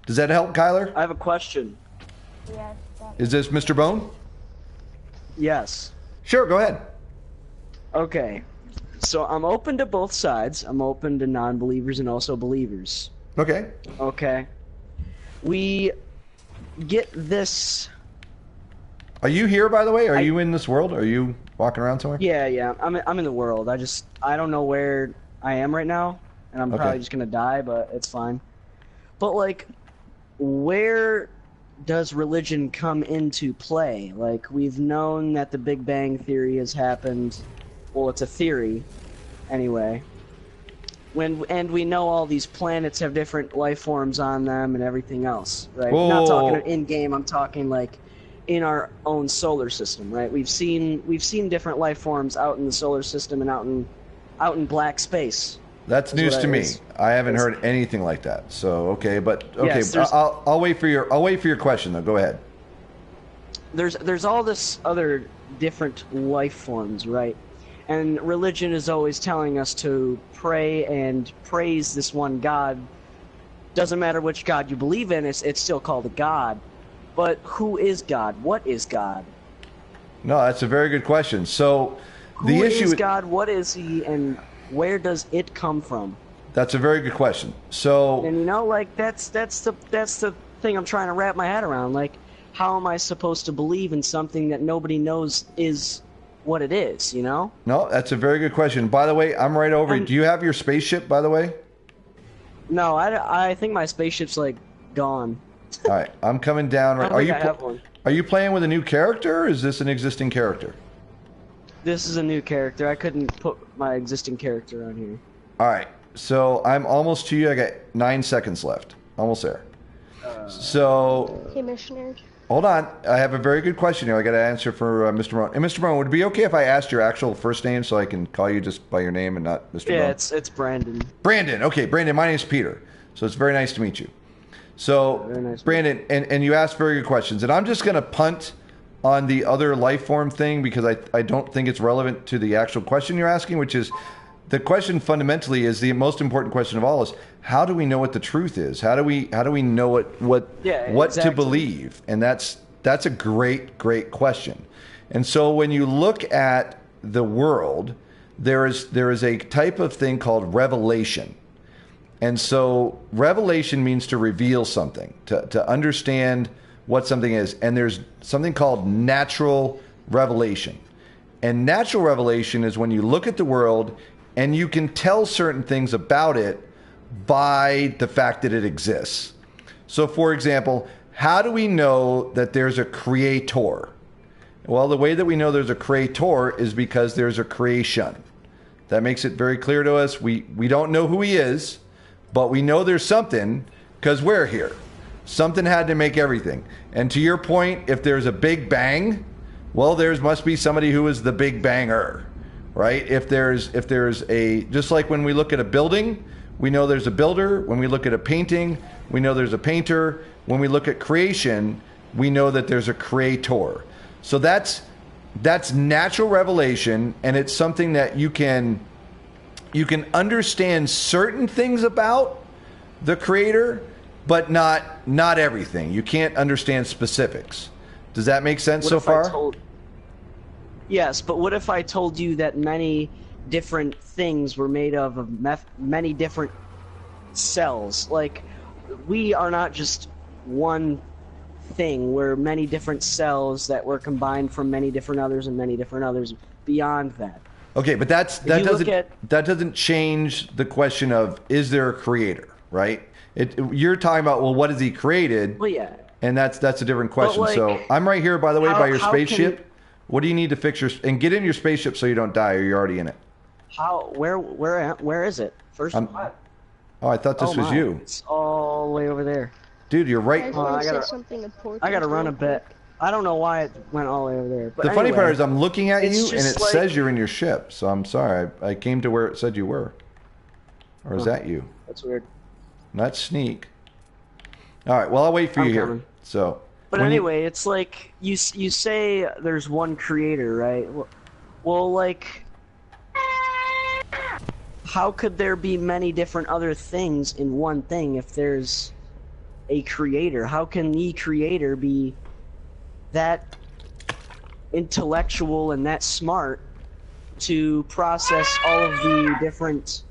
Does that help, Kyler? I have a question. Yes. Is this Mr. Bone? Yes. Sure, go ahead. Okay. So I'm open to both sides. I'm open to non-believers and also believers. Okay. Okay. We get this. Are you here, by the way? Are you in this world? Are you walking around somewhere? Yeah. I'm in the world. I don't know where I am right now, and I'm probably just gonna die, but it's fine. But like, where does religion come into play? Like, we've known that the Big Bang Theory has happened. Well, it's a theory, anyway. And we know all these planets have different life forms on them and everything else, right? Whoa. Not talking in-game, I'm talking like in our own solar system, right? We've seen different life forms out in the solar system and out in black space. That's news to me. I haven't heard anything like that. So okay, yes, I'll wait for your question though. Go ahead. There's all this other different life forms, right? And religion is always telling us to pray and praise this one God. Doesn't matter which God you believe in, it's still called a God. But who is God? What is God? No, that's a very good question. So the issue is God? What is he? And where does it come from? That's a very good question. So, and like that's the thing I'm trying to wrap my head around. Like, how am I supposed to believe in something that nobody knows is what it is? No, that's a very good question. By the way, I'm right over. Do you have your spaceship? By the way. No, I think my spaceship's like gone. All right, I'm coming down. Right. Are you playing with a new character, or is this an existing character? This is a new character. I couldn't put my existing character on here. All right, so I'm almost to you. I got 9 seconds left. Almost there. Hey, Missionary. Hold on. I have a very good question here. I got to answer for Mr. Moan. And Mr. Moan, would it be okay if I asked your actual first name so I can call you just by your name and not Mr. Moan? Yeah, it's Brandon. Brandon. Okay, Brandon. My name's Peter. So it's very nice to meet you. So, nice Brandon, and you asked very good questions. And I'm just going to punt on the other life form thing because I don't think it's relevant to the actual question you're asking, which is the question fundamentally is the most important question of all is how do we know what the truth is? How do we know what exactly. to believe? And that's a great question. And so when you look at the world, there is a type of thing called revelation. And so revelation means to reveal something, to understand what something is. And there's something called natural revelation. And natural revelation is when you look at the world and you can tell certain things about it by the fact that it exists. So for example, how do we know that there's a creator? Well, the way that we know there's a creator is because there's a creation. That makes it very clear to us. We don't know who he is, but we know there's something because we're here. Something had to make everything. And to your point, if there's a big bang, well, there must be somebody who is the big banger, right? If there's just like when we look at a building, we know there's a builder. When we look at a painting, we know there's a painter. When we look at creation, we know that there's a creator. So that's natural revelation, and it's something that you can understand certain things about the creator, but not everything. You can't understand specifics. Does that make sense so far? Yes, but what if I told you that many different things were made of many different cells? Like, we are not just one thing. We're many different cells that were combined from many different others and many different others beyond that. Okay, but that doesn't change the question of is there a creator, right? You're talking about, well, what has he created? Well, yeah. And that's a different question. Like, so I'm right here, by the way, by your spaceship. What do you need to fix and get in your spaceship so you don't die, or you're already in it? Where is it? First of all. Oh, I thought this was you. It's all the way over there. Dude, you're right. I gotta run a bit. I don't know why it went all the way over there. But the funny part is I'm looking at you and it says you're in your ship. So I'm sorry. I came to where it said you were. Or is that you? That's weird. Not sneak. All right. Well, I'll wait for you here. So. But anyway, it's like you say there's one creator, right? Well, like, how could there be many different other things in one thing if there's a creator? How can the creator be that intellectual and that smart to process all of the different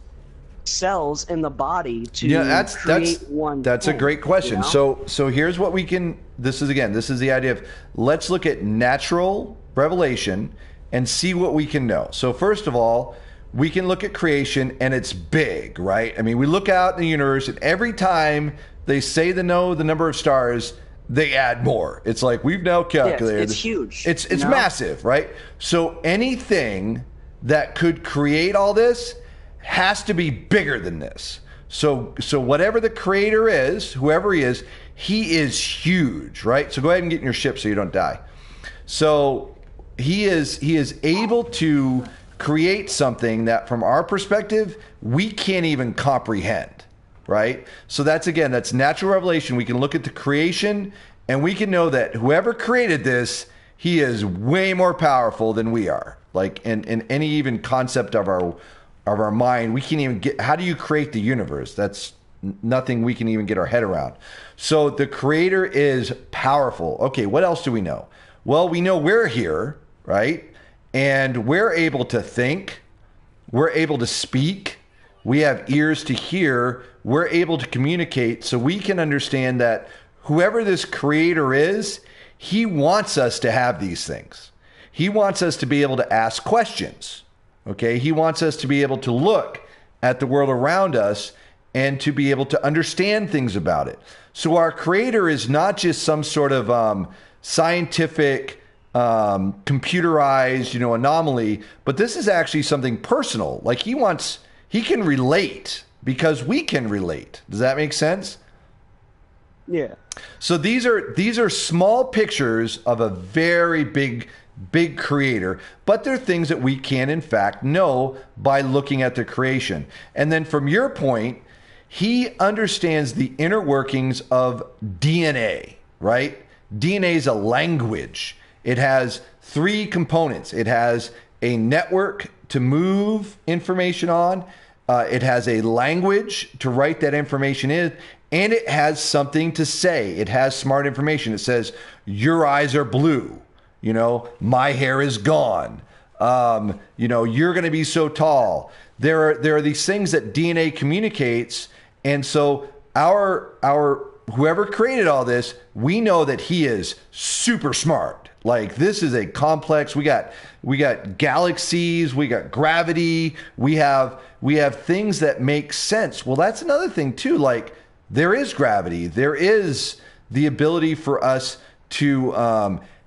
cells in the body to create one that's thing, a great question. you know? So here's what we can, this is the idea of, let's look at natural revelation and see what we can know. So first of all, we can look at creation, and it's big, right? I mean, we look out in the universe, and every time they say the number of stars, they add more. It's like, we've now calculated. Yeah, it's huge. It's massive, right? So anything that could create all this has to be bigger than this. So whatever the creator is, whoever he is huge, right? So go ahead and get in your ship so you don't die. So he is able to create something that, from our perspective, we can't even comprehend, right? So that's natural revelation. We can look at the creation, and we can know that whoever created this, he is way more powerful than we are. Like in any even concept of our mind, we can't even get. How do you create the universe? That's nothing we can even get our head around. So the creator is powerful. Okay, what else do we know? Well, we know we're here, right? And we're able to think, we're able to speak, we have ears to hear, we're able to communicate, so we can understand that whoever this creator is, he wants us to have these things. He wants us to be able to ask questions, okay? He wants us to be able to look at the world around us and to be able to understand things about it. So our creator is not just some sort of scientific, computerized, anomaly, but this is actually something personal. Like he can relate because we can relate. Does that make sense? Yeah. So these are small pictures of a very big creator, but they're things that we can in fact know by looking at the creation. And then from your point, he understands the inner workings of DNA, right? DNA is a language. It has 3 components. It has a network to move information on. It has a language to write that information in. And it has something to say. It has smart information. It says, your eyes are blue. My hair is gone. You're going to be so tall. There are these things that DNA communicates. And so our whoever created all this, we know that he is super smart. Like, this is a complex. We got galaxies, we got gravity, we have things that make sense. Well, that's another thing too. Like, there is gravity. There is the ability for us to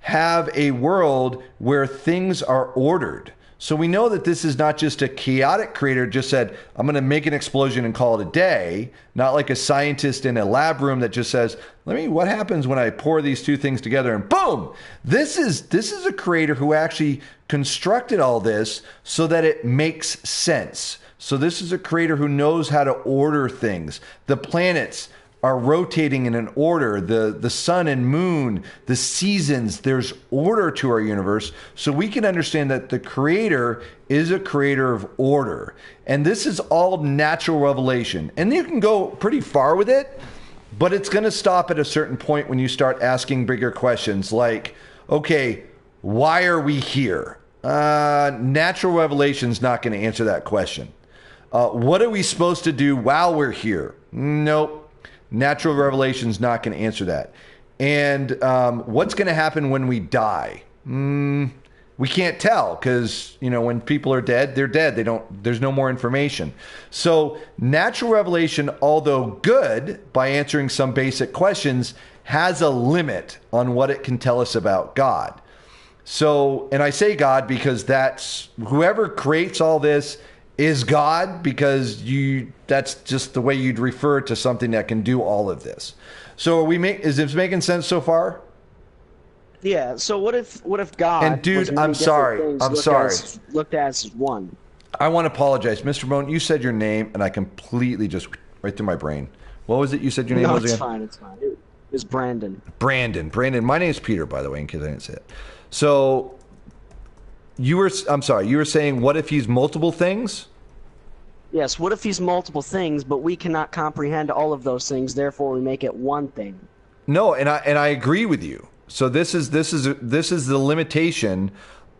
have a world where things are ordered. So we know that this is not just a chaotic creator just said, I'm going to make an explosion and call it a day. Not like a scientist in a lab room that just says, what happens when I pour these 2 things together and boom. This is a creator who actually constructed all this so that it makes sense. So this is a creator who knows how to order things. The planets are rotating in an order, the sun and moon, the seasons, there's order to our universe. So we can understand that the creator is a creator of order. And this is all natural revelation. And you can go pretty far with it, but it's going to stop at a certain point when you start asking bigger questions like, okay, why are we here? Natural revelation's not going to answer that question. What are we supposed to do while we're here? Nope. Natural revelation's not going to answer that. And what's going to happen when we die? We can't tell because, when people are dead, they're dead. There's no more information. So natural revelation, although good by answering some basic questions, has a limit on what it can tell us about God. So, and I say God because that's whoever creates all this is God, because that's just the way you'd refer to something that can do all of this. So is this making sense so far? Yeah. So what if God? And dude, I'm sorry. Looked as one. I want to apologize, Mr. Bone. You said your name, and I completely just right through my brain. What was it you said your name was again? It's fine. It was Brandon. Brandon. My name is Peter, by the way, in case I didn't say it. So I'm sorry. You were saying, what if he's multiple things? Yes, what if he's multiple things, but we cannot comprehend all of those things, therefore we make it one thing? No, and I agree with you. So this is the limitation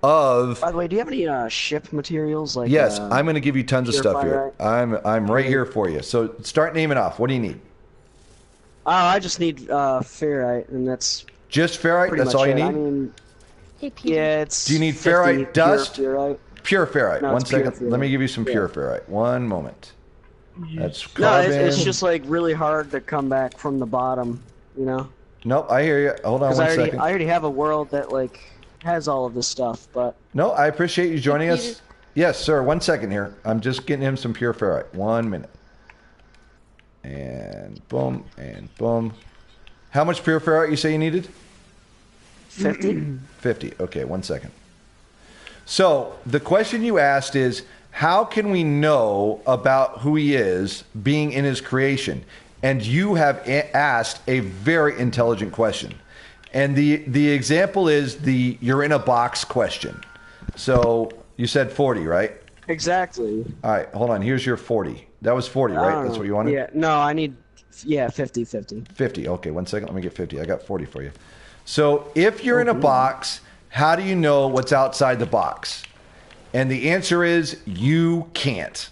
of. By the way, do you have any ship materials? Like Yes, I'm going to give you tons of stuff here. Right? I'm right here for you. So start naming off. What do you need? Oh, I just need ferrite, and that's just ferrite. That's all you need. I mean, hey, Peter. Yeah, it's. Do you need ferrite dust? Pure ferrite. No, 1 second. ferrite. Let me give you some pure ferrite. 1 moment. That's carbon. No, it's just like really hard to come back from the bottom, you know. Nope, I hear you. Hold on 1 second. I already have a world that like has all of this stuff, but. No, I appreciate you joining us. Yes, sir. 1 second here. I'm just getting him some pure ferrite. 1 minute. And boom, and boom. How much pure ferrite you say you needed? 50. 50. Okay, 1 second. So the question you asked is, how can we know about who he is being in his creation? And you have asked a very intelligent question. And the example is the you're in a box question. So you said 40, right? Exactly. All right, hold on. Here's your 40. That was 40, right? That's what you wanted? Yeah, no, I need 50. 50. Okay, 1 second. Let me get 50. I got 40 for you. So if you're in a box, how do you know what's outside the box? And the answer is you can't.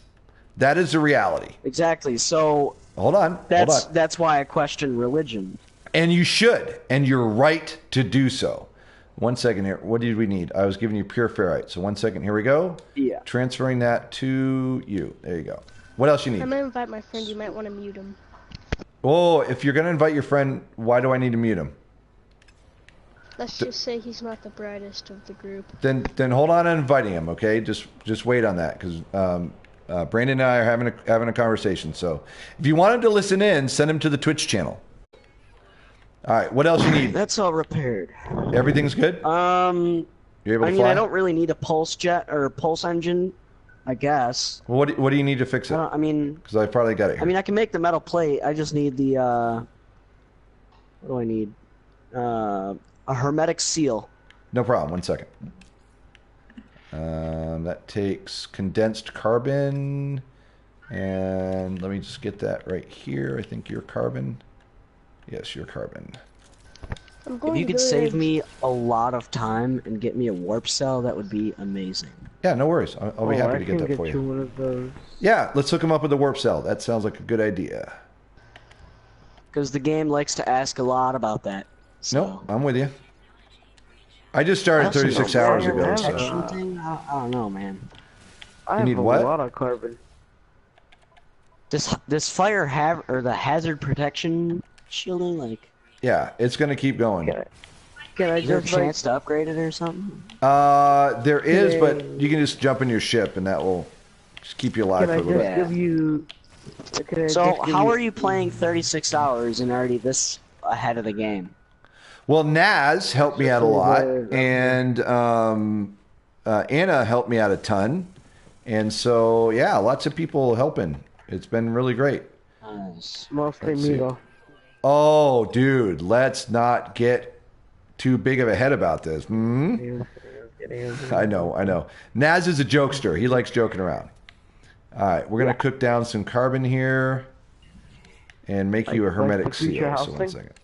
That is the reality. Exactly. So hold on. That's why I question religion. And you should, and you're right to do so. 1 second here. What did we need? I was giving you pure ferrite. So 1 second. Here we go. Yeah. Transferring that to you. There you go. What else you need? I'm gonna invite my friend. You might want to mute him. Oh, if you're gonna invite your friend, why do I need to mute him? Let's just say he's not the brightest of the group. Then hold on on inviting him, okay? Just wait on that, because Brandon and I are having a conversation. So if you want him to listen in, send him to the Twitch channel. All right, what else you need? That's all repaired. Everything's good? You're able to fly? I don't really need a pulse jet or a pulse engine, I guess. Well, what do you need to fix it? Because I probably got it here. I mean, I can make the metal plate. I just need the what do I need? A hermetic seal. No problem. 1 second. That takes condensed carbon. And let me just get that right here. I think you're carbon. Yes, you're carbon. If you could save me a lot of time and get me a warp cell, that would be amazing. Yeah, no worries. I'll be happy to get that for you. One of those. Yeah, let's hook him up with a warp cell. That sounds like a good idea. Because the game likes to ask a lot about that. So. No, I'm with you. I just started 36 hours ago. So. I don't know, man. I need have a what? lot of carbon. This fire have or the hazard protection shielding, like. Yeah, it's gonna keep going. Can I Is there a just chance to upgrade it or something? There is, but you can just jump in your ship, and that will just keep you alive for a little bit. give you? So how are you playing 36 hours and already this ahead of the game? Well, Naz helped me out a lot, and Anna helped me out a ton, and so yeah, lots of people helping. It's been really great. Nice. Mostly me though. Oh, dude, let's not get too big of a head about this. I know. Naz is a jokester. He likes joking around. All right, we're gonna cook down some carbon here, and make you a hermetic seal. So 1 second.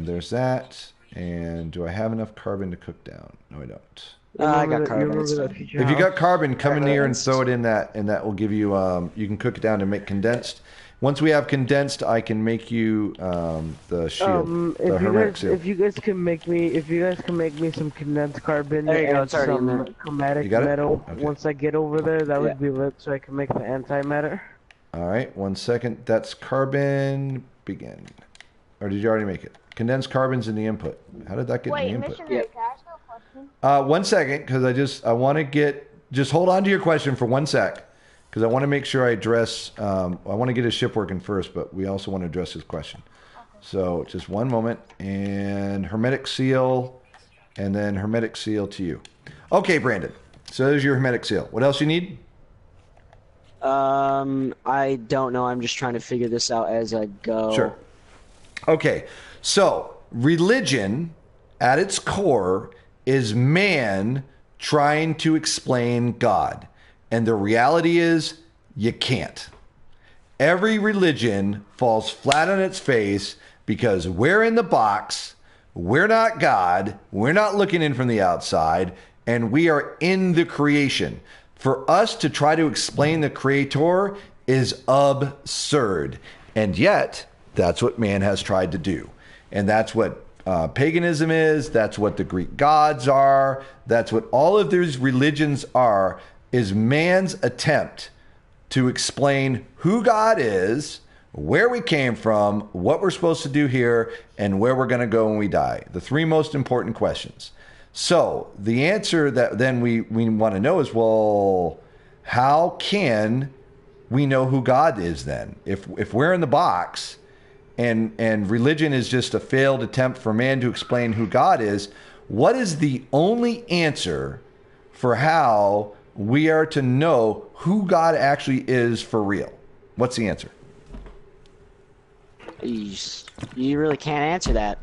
There's that. And do I have enough carbon to cook down? No, I don't. I got carbon. If you got carbon, come in here and throw it in that, and that will give you. You can cook it down to make condensed. Once we have condensed, I can make you the shield, the hermetic seal. If you guys can make me some condensed carbon there you go, and some chromatic metal, once I get over there, that would be lit, so I can make the antimatter. All right, 1 second. That's carbon. Begin. Or did you already make it? Condensed carbon's in the input. How did that get in the input? Missionary, can I ask you a question? 1 second, because I want to get. Just hold on to your question for 1 sec. Because I want to make sure I address, I want to get his ship working first, but we also want to address his question. Okay. So just 1 moment, and hermetic seal, and then hermetic seal to you. Okay, Brandon. So there's your hermetic seal. What else you need? I don't know. I'm just trying to figure this out as I go. Sure. Okay, so religion at its core is man trying to explain God. And the reality is, You can't. Every religion falls flat on its face because we're in the box, we're not God, we're not looking in from the outside, and we are in the creation. For us to try to explain the Creator is absurd. And yet, that's what man has tried to do. And that's what paganism is, that's what the Greek gods are, that's what all of these religions are, is man's attempt to explain who God is, where we came from, what we're supposed to do here, and where we're going to go when we die. The three most important questions. So the answer that then we want to know is, well, how can we know who God is then? If we're in the box and religion is just a failed attempt for man to explain who God is, what is the only answer for how we are to know who God actually is for real? What's the answer? You really can't answer that.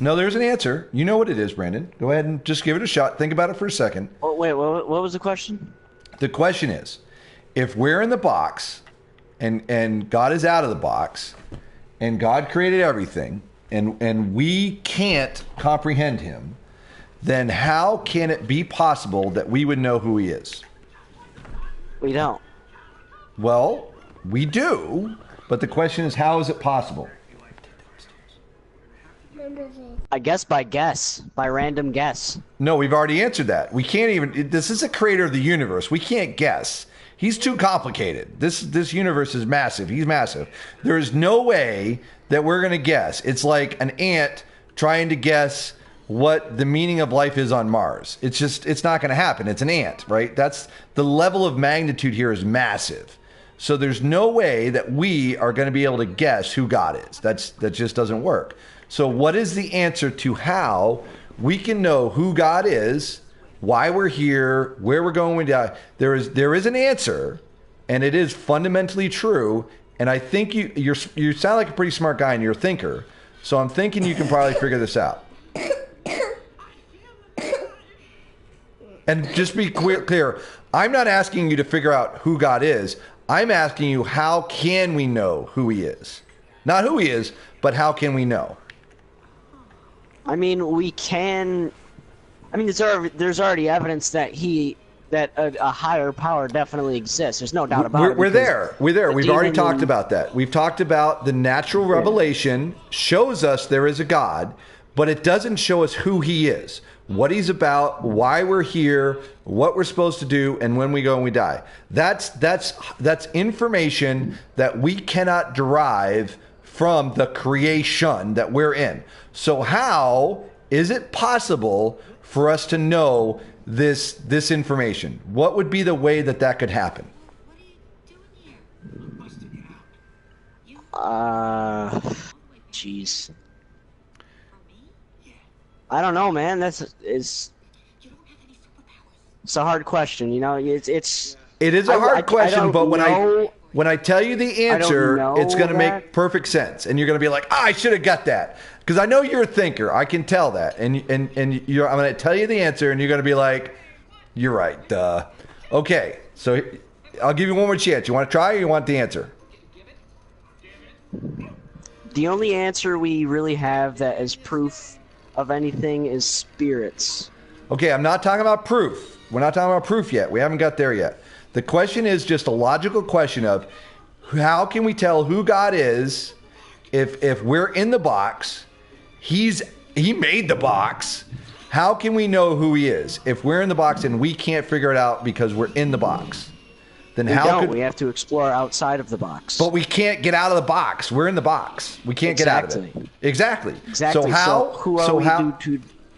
No, there's an answer. You know what it is, Brandon. Go ahead and just give it a shot. Think about it for a second. Oh, wait, what was the question? The question is, if we're in the box and God is out of the box and God created everything and we can't comprehend him, then how can it be possible that we would know who he is? We don't. Well, we do, but the question is, how is it possible? I guess by random guess. No, we've already answered that. We can't even, this is the creator of the universe. We can't guess. He's too complicated. This universe is massive. He's massive. There is no way that we're going to guess. It's like an ant trying to guess what the meaning of life is on Mars. It's not going to happen. It's an ant, right? That's the level of magnitude here is massive. So there's no way that we are going to be able to guess who God is. That just doesn't work. So what is the answer to how we can know who God is, why we're here, where we're going when we die? There is an answer, and it is fundamentally true. And I think you sound like a pretty smart guy and you're a thinker. So I'm thinking you can probably figure this out. And just be clear, I'm not asking you to figure out who God is. I'm asking you, how can we know who he is? Not who he is, but how can we know? I mean, we can. I mean, there's already evidence that a higher power definitely exists. There's no doubt about it. We're there. We've already talked about that. We've talked about the natural revelation shows us there is a God, but it doesn't show us who he is, what he's about, why we're here, what we're supposed to do, and when we go and we die. That's information that we cannot derive from the creation that we're in. So how is it possible for us to know this information? What would be the way that could happen? Jeez. I don't know, man. It's a hard question. You know, it is a hard question, but when I tell you the answer, it's going to make perfect sense, and you're going to be like, I should have got that, because I know you're a thinker. I can tell that, and I'm going to tell you the answer, and you're going to be like, you're right. Duh. Okay, so I'll give you one more chance. You want to try, or you want the answer? The only answer we really have that is proof of anything is spirits. Okay, I'm not talking about proof. We're not talking about proof yet. We haven't got there yet. The question is just a logical question of how can we tell who God is if we're in the box? He made the box. How can we know who he is if we're in the box and we can't figure it out because we're in the box? Then we have to explore outside of the box. But we can't get out of the box. We're in the box. We can't get out of it. Exactly. So who are we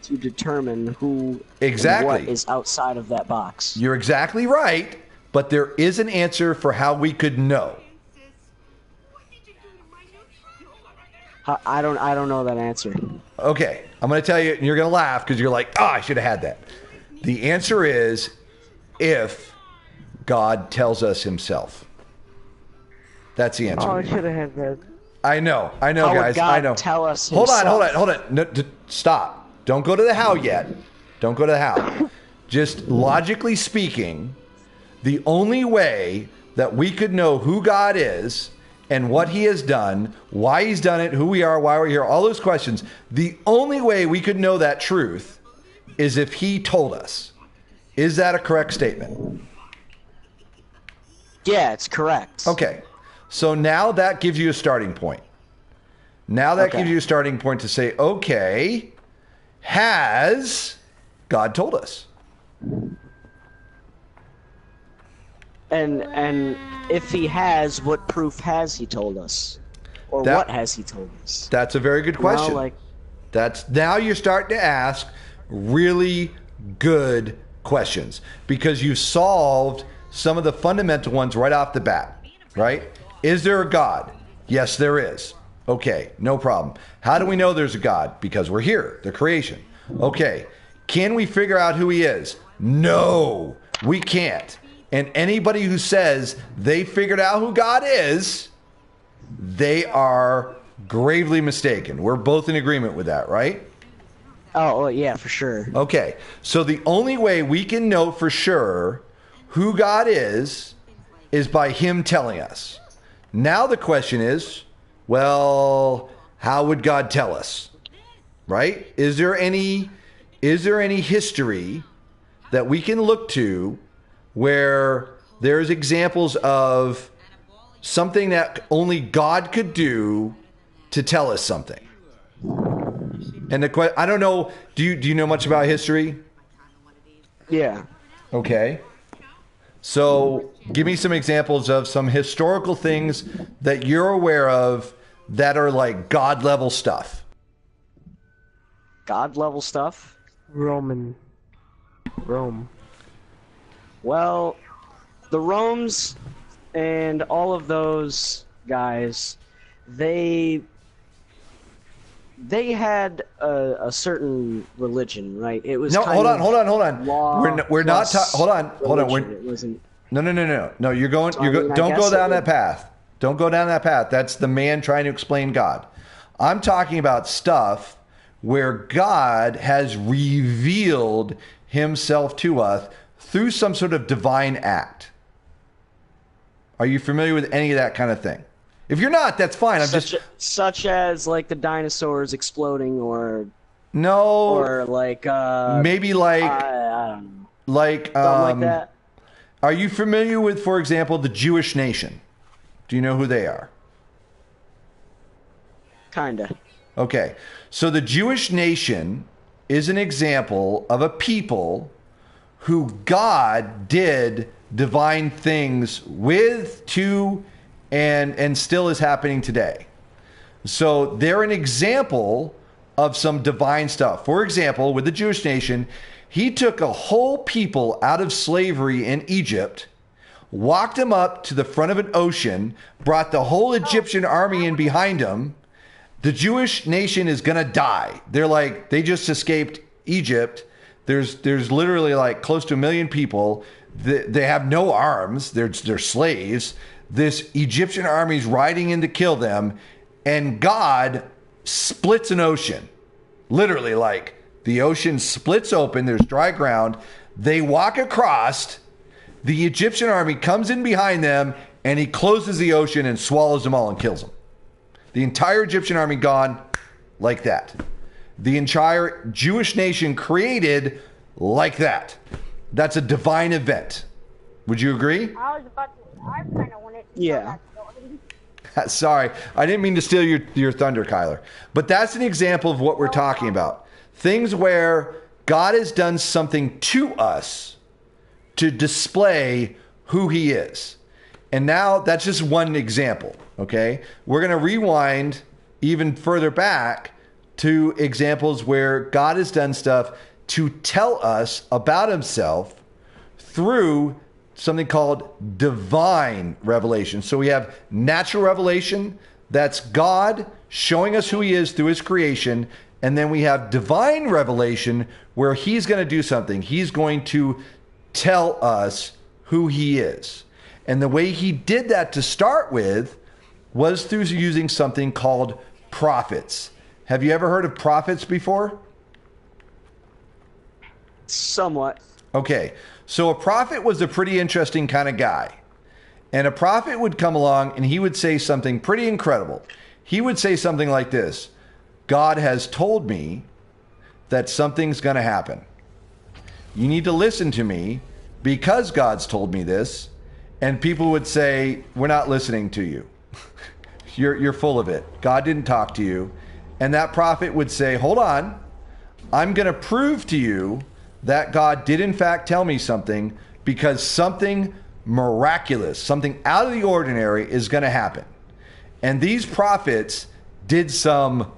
to determine who and what is outside of that box? You're exactly right, but there is an answer for how we could know. I don't know that answer. Okay, I'm going to tell you, and you're going to laugh because you're like, I should have had that. The answer is if God tells us himself. That's the answer. Oh, I should have had that. I know, how guys. Would God I know. Tell us himself? Hold on. No, stop. Don't go to the how yet. Don't go to the how. Just logically speaking, the only way that we could know who God is and what he has done, why he's done it, who we are, why we're here, all those questions, the only way we could know that truth is if he told us. Is that a correct statement? Yeah, it's correct. Okay. So now that gives you a starting point. Now that gives you a starting point to say, okay, has God told us? And if he has, what proof has he told us? Or what has he told us? That's a very good question. Now you're starting to ask really good questions because you've solved some of the fundamental ones right off the bat, right? Is there a God? Yes, there is. Okay, no problem. How do we know there's a God? Because we're here, the creation. Okay, can we figure out who he is? No, we can't. And anybody who says they figured out who God is, they are gravely mistaken. We're both in agreement with that, right? Oh, yeah, for sure. Okay, so the only way we can know for sure who God is by him telling us. Now the question is, well, how would God tell us? Right? Is there any history that we can look to where there's examples of something that only God could do to tell us something? And I don't know, do you know much about history? Yeah. Okay. So give me some examples of some historical things that you're aware of that are like God level stuff. God level stuff? Rome. Well, the Romes and all of those guys, they had a certain religion, right? It was hold on. We're not hold on. It wasn't. No. You're going. Don't go down that path. Don't go down that path. That's the man trying to explain God. I'm talking about stuff where God has revealed himself to us through some sort of divine act. Are you familiar with any of that kind of thing? If you're not, that's fine. Such as like the dinosaurs exploding, or like maybe like I don't know. Like something like that. Are you familiar with, for example, the Jewish nation? Do you know who they are? Kinda. Okay. So the Jewish nation is an example of a people who God did divine things with, to, and still is happening today. So they're an example of some divine stuff. For example, with the Jewish nation, he took a whole people out of slavery in Egypt, walked them up to the front of an ocean, brought the whole Egyptian army in behind him. The Jewish nation is going to die. They just escaped Egypt. There's literally like close to 1 million people. They have no arms. They're slaves. This Egyptian army is riding in to kill them. And God splits an ocean. Literally, like the ocean splits open. There's dry ground. They walk across. The Egyptian army comes in behind them, and he closes the ocean and swallows them all and kills them. The entire Egyptian army gone like that. The entire Jewish nation created like that. That's a divine event. Would you agree? I kind of wanted to Yeah. Sorry, I didn't mean to steal your thunder, Kyler. But that's an example of what we're talking about. Things where God has done something to us to display who he is. And now that's just one example, okay? We're going to rewind even further back to examples where God has done stuff to tell us about himself through something called divine revelation. So we have natural revelation, that's God showing us who he is through his creation. And then we have divine revelation where he's going to do something. He's going to tell us who he is. And the way he did that to start with was through using something called prophets. Have you ever heard of prophets before? Somewhat. Okay, so a prophet was a pretty interesting kind of guy. And a prophet would come along and he would say something pretty incredible. He would say something like this: God has told me that something's going to happen. You need to listen to me because God's told me this. And people would say, we're not listening to you. You're full of it. God didn't talk to you. And that prophet would say, hold on, I'm going to prove to you that God did in fact tell me something, because something miraculous, something out of the ordinary is going to happen. And these prophets did some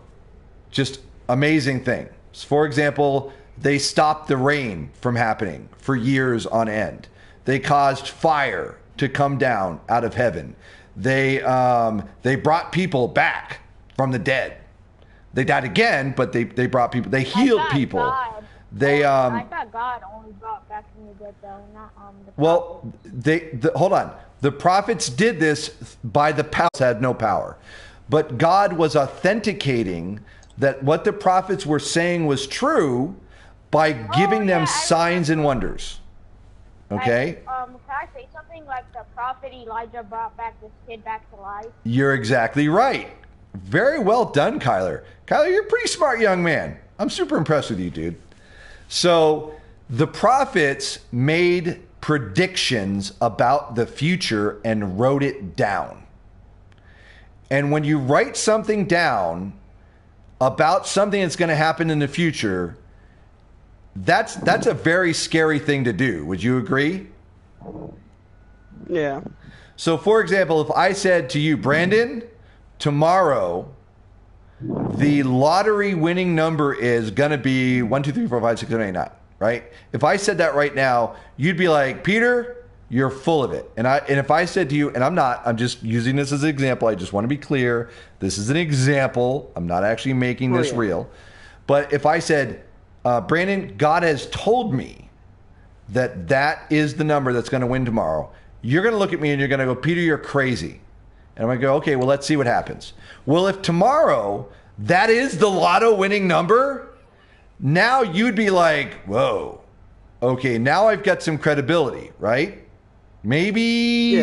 just amazing things. For example, they stopped the rain from happening for years on end. They caused fire to come down out of heaven. They brought people back from the dead. They died again, but they brought people. They healed people. God. I thought God only brought back from the dead, though, not the prophets. Hold on. The prophets did this by the power. Had no power, but God was authenticating that what the prophets were saying was true by giving them signs and wonders. Okay? Can I say something? Like the prophet Elijah brought back this kid back to life? You're exactly right. Very well done, Kyler. Kyler, you're a pretty smart young man. I'm super impressed with you, dude. So the prophets made predictions about the future and wrote it down. And when you write something down about something that's going to happen in the future, that's a very scary thing to do. Would you agree? Yeah. So, for example, if I said to you, Brandon, tomorrow the lottery winning number is going to be 1, 2, 3, 4, 5, 6, 7, 8, 9, right? If I said that right now, you'd be like, Peter, you're full of it. And if I said to you, and I'm just using this as an example. I just want to be clear. This is an example. I'm not actually making this real. But if I said, Brandon, God has told me that is the number that's going to win tomorrow, you're going to look at me and you're going to go, Peter, you're crazy. And I'm going to go, okay, well, let's see what happens. Well, if tomorrow that is the lotto winning number, now you'd be like, whoa, okay, now I've got some credibility, right? Maybe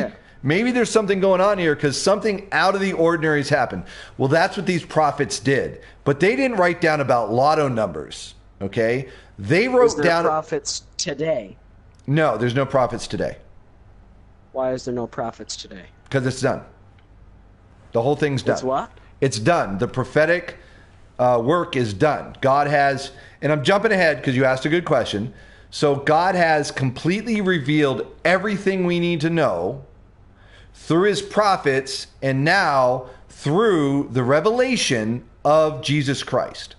there's something going on here because something out of the ordinary has happened. Well, that's what these prophets did. But they didn't write down about lotto numbers, okay? They wrote down prophets today. No, there's no prophets today. Why is there no prophets today? Because it's done. The whole thing's done. It's what? It's done. The prophetic work is done. God has, and I'm jumping ahead because you asked a good question. So God has completely revealed everything we need to know through his prophets and now through the revelation of Jesus Christ.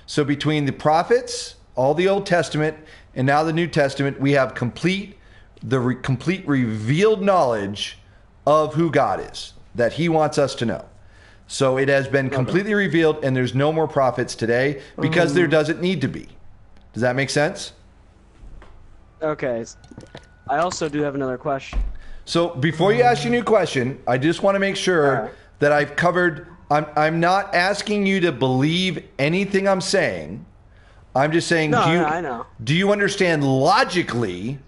So between the prophets, all the Old Testament, and now the New Testament, we have complete revealed knowledge of who God is, that he wants us to know. So it has been completely revealed, and there's no more prophets today because there doesn't need to be. Does that make sense? Okay. I also do have another question. So before you ask your new question, I just want to make sure that I've covered. I'm not asking you to believe anything I'm saying. I'm just saying, I know. Do you understand logically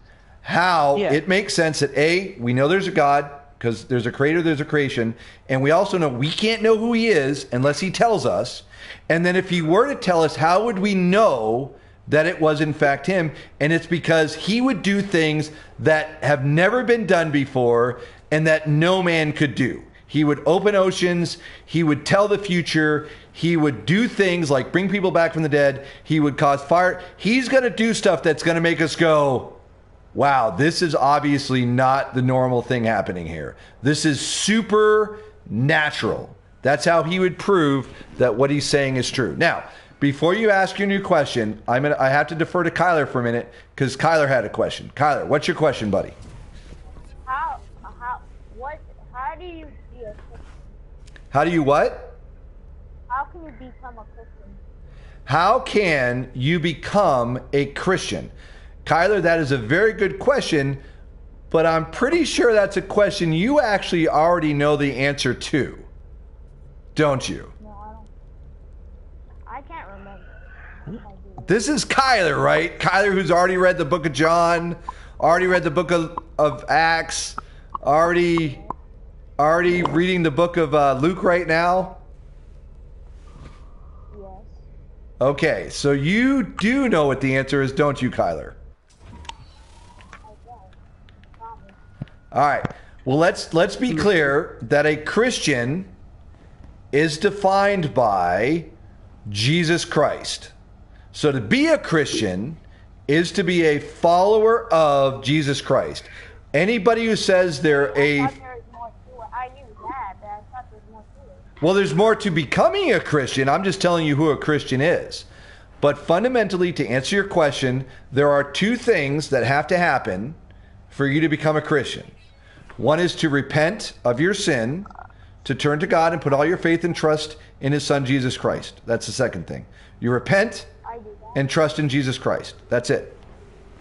how it makes sense that A, we know there's a God, because there's a creator, there's a creation, and we also know we can't know who he is unless he tells us. And then if he were to tell us, how would we know that it was in fact him? And it's because he would do things that have never been done before and that no man could do. He would open oceans, he would tell the future, he would do things like bring people back from the dead, he would cause fire. He's going to do stuff that's going to make us go, wow, this is obviously not the normal thing happening here. This is supernatural. That's how he would prove that what he's saying is true. Now, before you ask your new question, I have to defer to Kyler for a minute because Kyler had a question. Kyler, what's your question, buddy? How do you be a Christian? How do you what? How can you become a Christian? How can you become a Christian? Kyler, that is a very good question, but I'm pretty sure that's a question you actually already know the answer to, don't you? No, I don't. I can't remember. This is Kyler, right? Kyler, who's already read the book of John, already read the book of Acts, already reading the book of Luke right now? Yes. Okay, so you do know what the answer is, don't you, Kyler? All right. Well, let's be clear that a Christian is defined by Jesus Christ. So to be a Christian is to be a follower of Jesus Christ. Anybody who says they're a... I knew that, but I thought there was more to it. Well, there's more to becoming a Christian. I'm just telling you who a Christian is. But fundamentally, to answer your question, there are two things that have to happen for you to become a Christian. One is to repent of your sin, to turn to God and put all your faith and trust in his son, Jesus Christ. That's the second thing. You repent and trust in Jesus Christ. That's it.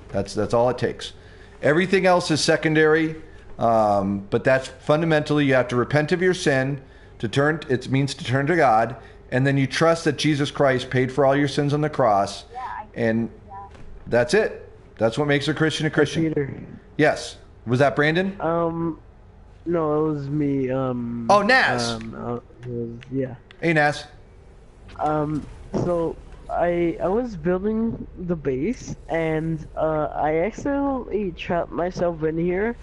That's all it takes. Everything else is secondary, but that's fundamentally you have to repent of your sin, it means to turn to God, and then you trust that Jesus Christ paid for all your sins on the cross, and that's it. That's what makes a Christian a Christian. Peter. Yes. Was that Brandon? No, it was me. Oh, Naz. Yeah. Hey, Naz. So I was building the base, and I accidentally trapped myself in here,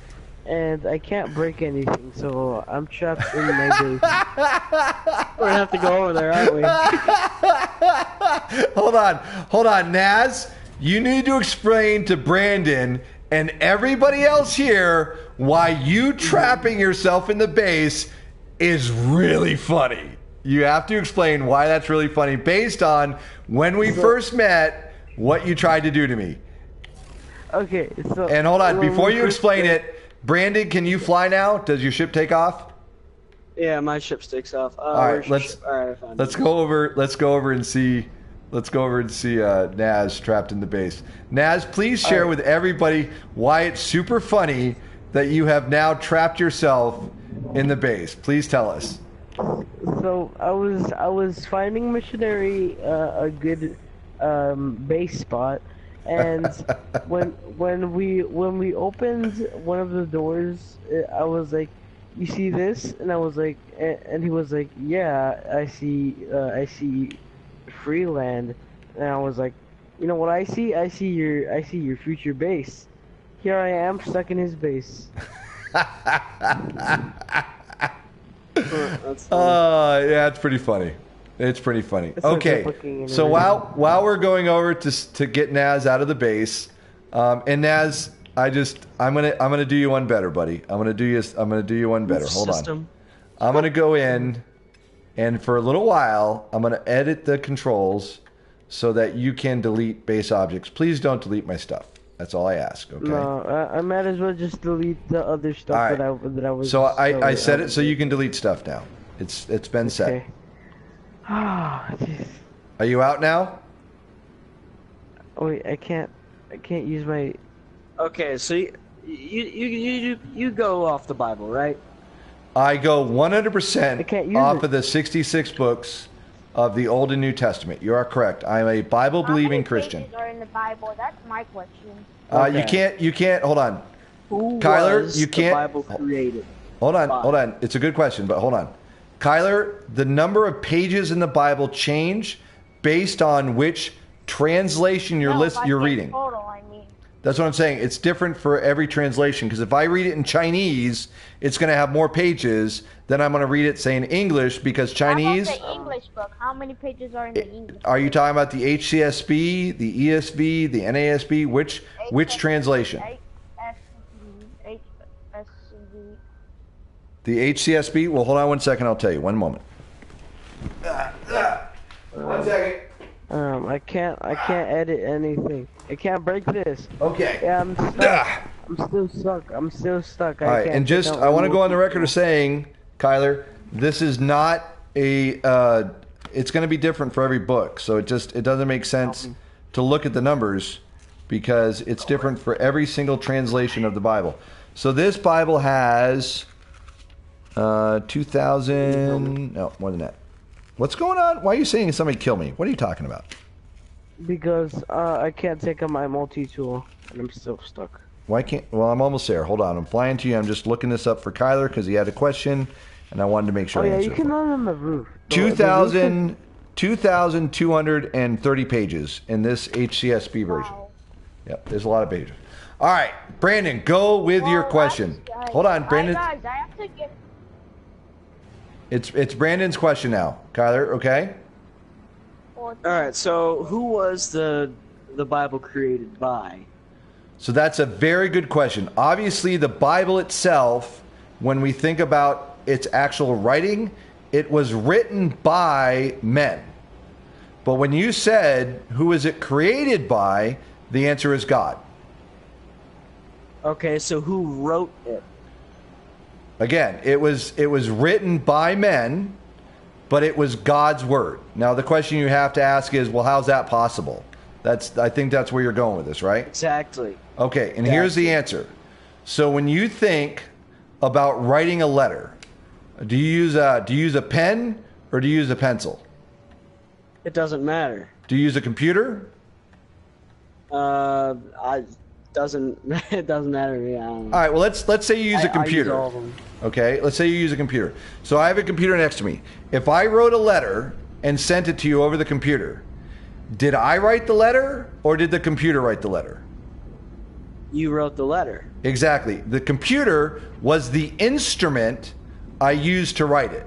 and I can't break anything, so I'm trapped in my base. We're gonna have to go over there, aren't we? Hold on, Naz. You need to explain to Brandon and everybody else here why you trapping yourself in the base is really funny. You have to explain why that's really funny based on when we first met, what you tried to do to me. Okay, so... And hold on, before you explain it, Brandon, can you fly now? Does your ship take off? Yeah, my ship takes off. All right, let's go over and see Naz trapped in the base. Naz, please share with everybody why it's super funny that you have now trapped yourself in the base. Please tell us. So I was finding Missionary a good base spot, and when we opened one of the doors, I was like, "You see this?" And I was like, and he was like, "Yeah, I see free land." And I was like, "You know what I see? I see your future base." Here I am stuck in his base. Yeah, it's pretty funny. It's pretty funny. Okay, so while we're going over to get Naz out of the base, and Naz, I'm gonna do you one better, buddy. I'm gonna do you one better. Hold on. I'm gonna go in, and for a little while, I'm gonna edit the controls so that you can delete base objects. Please don't delete my stuff. That's all I ask. Okay. No, I might as well just delete the other stuff that I was. So I set it so you can delete stuff now. It's been set. Okay. Are you out now? Oh wait, I can't use my. Okay, so you go off the Bible, right? I go 100% off of the 66 books of the Old and New Testament. You are correct. I'm a Bible-believing Christian. How many pages are in the Bible? That's my question. You can't. Hold on, Who Kyler. was You can't. The Bible created? Hold on. It's a good question, but hold on, Kyler. The number of pages in the Bible change based on which translation you're reading. Total, I mean. That's what I'm saying. It's different for every translation, because if I read it in Chinese, it's going to have more pages than I'm going to read it, say, in English, because Chinese... How about the English book? How many pages are in the English book? Are you talking about the HCSB, the ESV, the NASB? Which translation? HCSB. The HCSB? Well, hold on one second. I'll tell you. One moment. 1 second. I can't edit anything. I can't break this. Okay. Yeah, I'm stuck. I'm still stuck. All right, and I want to go on the record of saying, Kyler, this is not a. It's going to be different for every book, so it doesn't make sense to look at the numbers because it's different for every single translation of the Bible. So this Bible has 2,000. No, more than that. What's going on? Why are you saying somebody kill me? What are you talking about? Because I can't take out my multi-tool, and I'm still stuck. Why can't? Well, I'm almost there. Hold on. I'm flying to you. I'm just looking this up for Kyler because he had a question, and I wanted to make sure I answered. You can run on the roof. 2,230 pages in this HCSB version. Wow. Yep, there's a lot of pages. All right, Brandon, go with your question. Hold on, Brandon. Guys, I have to get... It's Brandon's question now, Kyler. Okay. All right. So, who was the Bible created by? So that's a very good question. Obviously, the Bible itself, when we think about its actual writing, it was written by men. But when you said, who is it created by, the answer is God. Okay, so who wrote it? Again, it was written by men, but it was God's word. Now, the question you have to ask is, well, how's that possible? I think that's where you're going with this, right? Exactly. Okay, and here's the answer. So when you think about writing a letter, do you use a pen or do you use a pencil? It doesn't matter. Do you use a computer? It doesn't matter. Yeah. All right. Well, let's say you use a computer. I use all of them. Okay. Let's say you use a computer. So I have a computer next to me. If I wrote a letter and sent it to you over the computer, did I write the letter or did the computer write the letter? You wrote the letter. Exactly. The computer was the instrument I used to write it.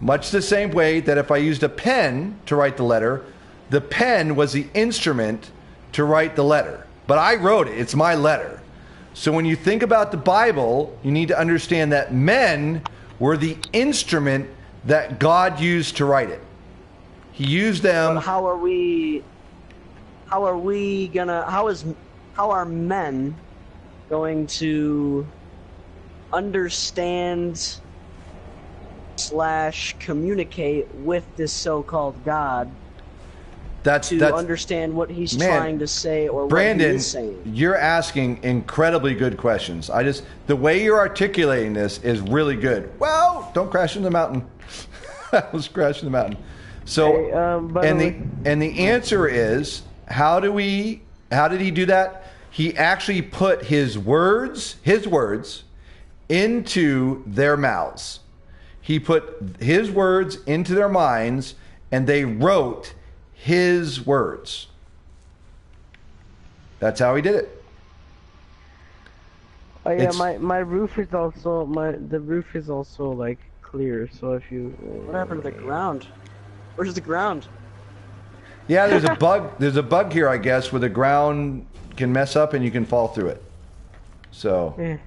Much the same way that if I used a pen to write the letter, the pen was the instrument to write the letter. But I wrote it. It's my letter. So when you think about the Bible, you need to understand that men were the instrument that God used to write it. He used them. But how are men going to understand / communicate with this so-called God that's understand what he's trying to say or Brandon, what he is saying? You're asking incredibly good questions. The way you're articulating this is really good. Well, don't crash into the mountain. I was crashing the mountain. So, and the answer is, how did he do that? He actually put his words into their mouths. He put his words into their minds, and they wrote his words. That's how he did it. Oh yeah, my roof is also the roof is also like clear. So if you what happened to the ground? Where's the ground? Yeah, there's a bug. There's a bug here, I guess, where the ground can mess up and you can fall through it. So,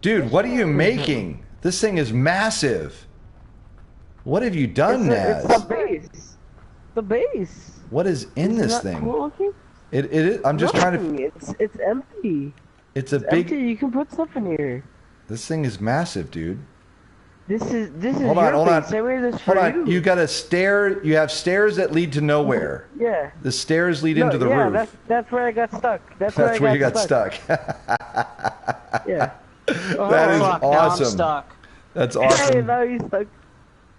dude, what are you making? This thing is massive. What have you done, Naz? It's the base. The base. What is in this thing? Cool looking? It is. I'm just trying to. It's empty. It's big. Empty. You can put stuff in here. This thing is massive, dude. This is. Hold on. Same way this for you. You got a stair. You have stairs that lead to nowhere. Yeah. The stairs lead into the roof. That's where I got stuck. That's where you got stuck. Yeah. That is awesome. Now I'm stuck. That's awesome. Hey, now you're stuck.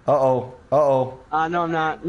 Uh-oh. No, I'm not.